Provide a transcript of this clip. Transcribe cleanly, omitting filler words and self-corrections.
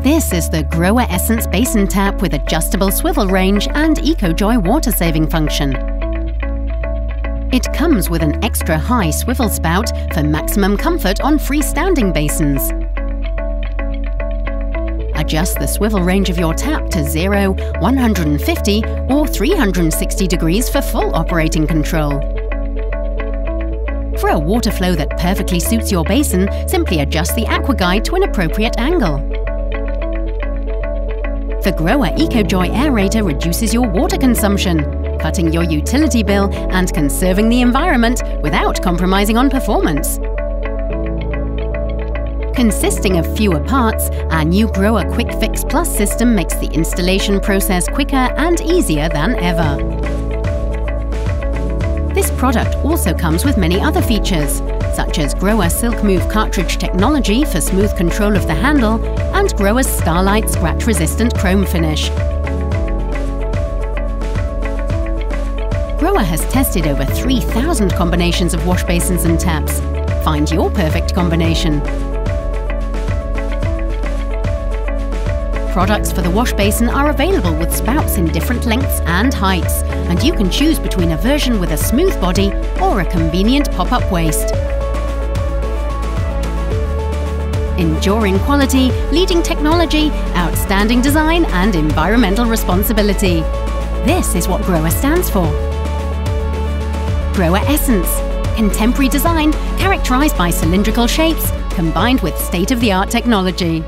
This is the Grohe Essence Basin Tap with adjustable swivel range and EcoJoy water-saving function. It comes with an extra high swivel spout for maximum comfort on freestanding basins. Adjust the swivel range of your tap to 0, 150 or 360 degrees for full operating control. For a water flow that perfectly suits your basin, simply adjust the aqua guide to an appropriate angle. The Grohe EcoJoy aerator reduces your water consumption, cutting your utility bill and conserving the environment without compromising on performance. Consisting of fewer parts, our new Grohe Quick Fix Plus system makes the installation process quicker and easier than ever. This product also comes with many other features, such as Grohe Silk Move cartridge technology for smooth control of the handle and Grohe's Starlight scratch-resistant chrome finish. Grohe has tested over 3,000 combinations of wash basins and taps. Find your perfect combination. Products for the wash basin are available with spouts in different lengths and heights, and you can choose between a version with a smooth body or a convenient pop-up waist. Enduring quality, leading technology, outstanding design and environmental responsibility. This is what Grohe stands for. Grohe Essence. Contemporary design characterized by cylindrical shapes combined with state-of-the-art technology.